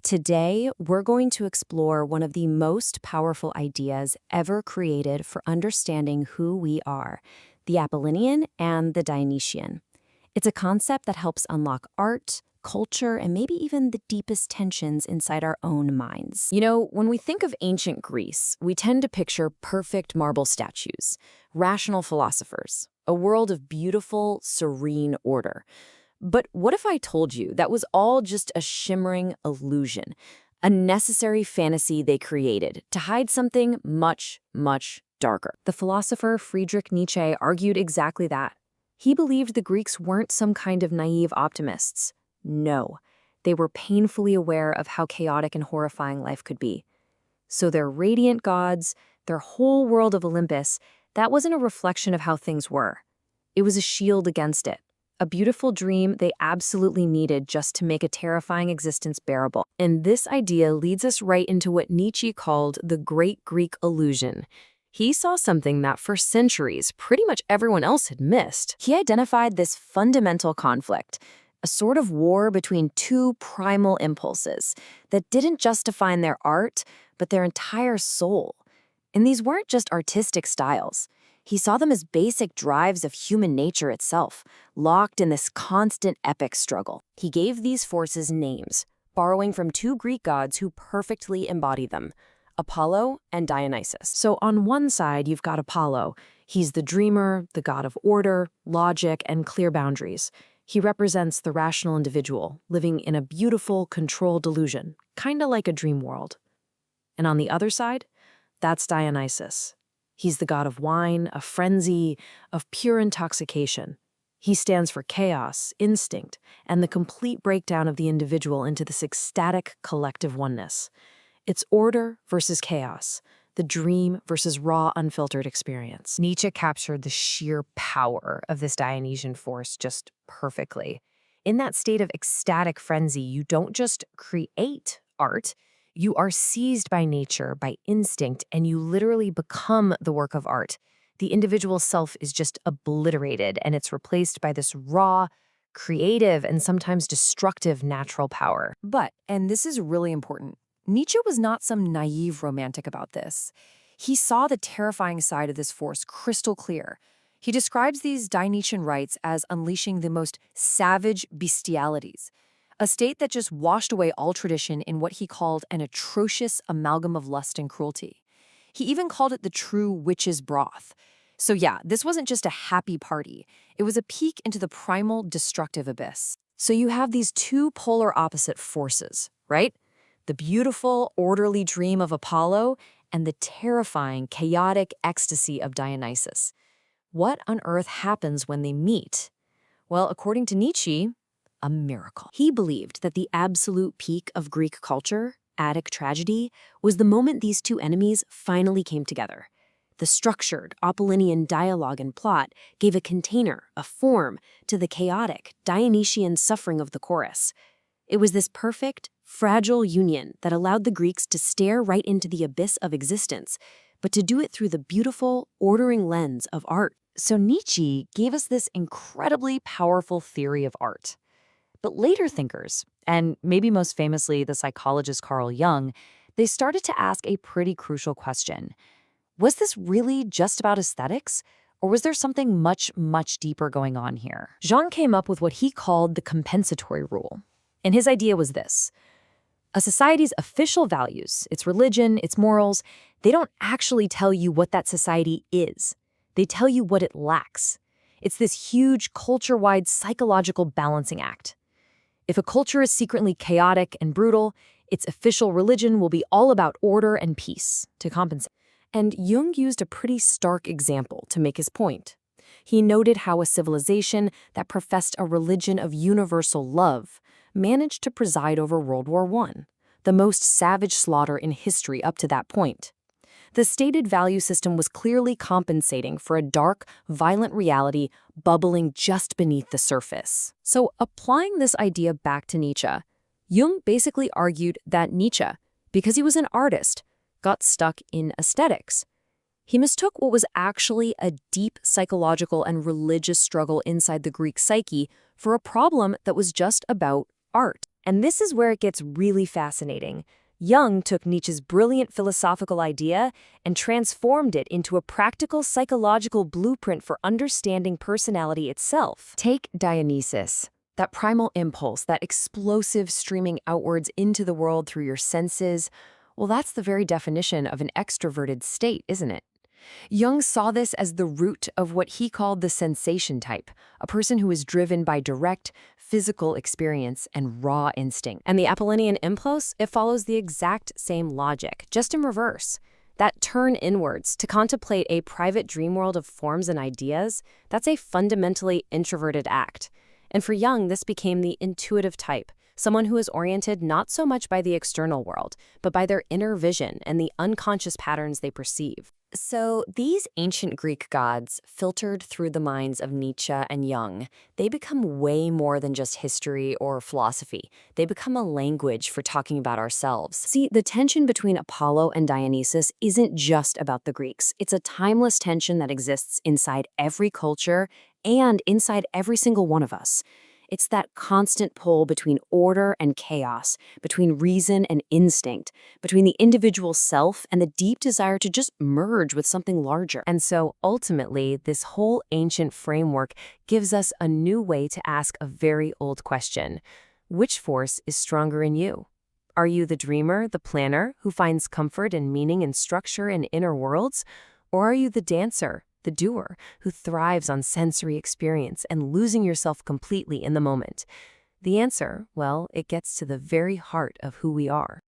Today, we're going to explore one of the most powerful ideas ever created for understanding who we are, the Apollinian and the Dionysian. It's a concept that helps unlock art, culture, and maybe even the deepest tensions inside our own minds. You know, when we think of ancient Greece, we tend to picture perfect marble statues, rational philosophers, a world of beautiful, serene order. But what if I told you that was all just a shimmering illusion, a necessary fantasy they created to hide something much, much darker? The philosopher Friedrich Nietzsche argued exactly that. He believed the Greeks weren't some kind of naive optimists. No, they were painfully aware of how chaotic and horrifying life could be. So their radiant gods, their whole world of Olympus, that wasn't a reflection of how things were. It was a shield against it. A beautiful dream they absolutely needed just to make a terrifying existence bearable. And this idea leads us right into what Nietzsche called the Great Greek Illusion. He saw something that for centuries pretty much everyone else had missed. He identified this fundamental conflict, a sort of war between two primal impulses that didn't just define their art, but their entire soul. And these weren't just artistic styles. He saw them as basic drives of human nature itself, locked in this constant epic struggle. He gave these forces names, borrowing from two Greek gods who perfectly embody them, Apollo and Dionysus. So on one side, you've got Apollo. He's the dreamer, the god of order, logic, and clear boundaries. He represents the rational individual, living in a beautiful, controlled delusion, kinda like a dream world. And on the other side, that's Dionysus. He's the god of wine, of frenzy, of pure intoxication. He stands for chaos, instinct, and the complete breakdown of the individual into this ecstatic collective oneness. It's order versus chaos, the dream versus raw, unfiltered experience. Nietzsche captured the sheer power of this Dionysian force just perfectly. In that state of ecstatic frenzy, you don't just create art, you are seized by nature, by instinct, and you literally become the work of art. The individual self is just obliterated, and it's replaced by this raw, creative, and sometimes destructive natural power. But, and this is really important, Nietzsche was not some naive romantic about this. He saw the terrifying side of this force crystal clear. He describes these Dionysian rites as unleashing the most savage bestialities, a state that just washed away all tradition in what he called an atrocious amalgam of lust and cruelty. He even called it the true witch's broth. So yeah, this wasn't just a happy party. It was a peek into the primal destructive abyss. So you have these two polar opposite forces, right? The beautiful, orderly dream of Apollo and the terrifying, chaotic ecstasy of Dionysus. What on earth happens when they meet? Well, according to Nietzsche, a miracle. He believed that the absolute peak of Greek culture, Attic tragedy, was the moment these two enemies finally came together. The structured Apollinian dialogue and plot gave a container, a form, to the chaotic, Dionysian suffering of the chorus. It was this perfect, fragile union that allowed the Greeks to stare right into the abyss of existence, but to do it through the beautiful, ordering lens of art. So Nietzsche gave us this incredibly powerful theory of art. But later thinkers, and maybe most famously the psychologist Carl Jung, they started to ask a pretty crucial question. Was this really just about aesthetics? Or was there something much, much deeper going on here? Jung came up with what he called the compensatory rule. And his idea was this. A society's official values, its religion, its morals, they don't actually tell you what that society is. They tell you what it lacks. It's this huge culture-wide psychological balancing act. If a culture is secretly chaotic and brutal, its official religion will be all about order and peace to compensate. And Jung used a pretty stark example to make his point. He noted how a civilization that professed a religion of universal love managed to preside over World War I, the most savage slaughter in history up to that point. The stated value system was clearly compensating for a dark, violent reality bubbling just beneath the surface. So applying this idea back to Nietzsche, Jung basically argued that Nietzsche, because he was an artist, got stuck in aesthetics. He mistook what was actually a deep psychological and religious struggle inside the Greek psyche for a problem that was just about art. And this is where it gets really fascinating. Jung took Nietzsche's brilliant philosophical idea and transformed it into a practical psychological blueprint for understanding personality itself. Take Dionysus, that primal impulse, that explosive streaming outwards into the world through your senses. Well, that's the very definition of an extroverted state, isn't it? Jung saw this as the root of what he called the sensation type, a person who is driven by direct, physical experience and raw instinct. And the Apollinian impulse, it follows the exact same logic, just in reverse. That turn inwards to contemplate a private dream world of forms and ideas, that's a fundamentally introverted act. And for Jung, this became the intuitive type, someone who is oriented not so much by the external world, but by their inner vision and the unconscious patterns they perceive. So these ancient Greek gods, filtered through the minds of Nietzsche and Jung, they become way more than just history or philosophy. They become a language for talking about ourselves. See, the tension between Apollo and Dionysus isn't just about the Greeks. It's a timeless tension that exists inside every culture and inside every single one of us. It's that constant pull between order and chaos, between reason and instinct, between the individual self and the deep desire to just merge with something larger. And so ultimately, this whole ancient framework gives us a new way to ask a very old question. Which force is stronger in you? Are you the dreamer, the planner, who finds comfort and meaning and structure in inner worlds? Or are you the dancer, the doer, who thrives on sensory experience and losing yourself completely in the moment? The answer, well, it gets to the very heart of who we are.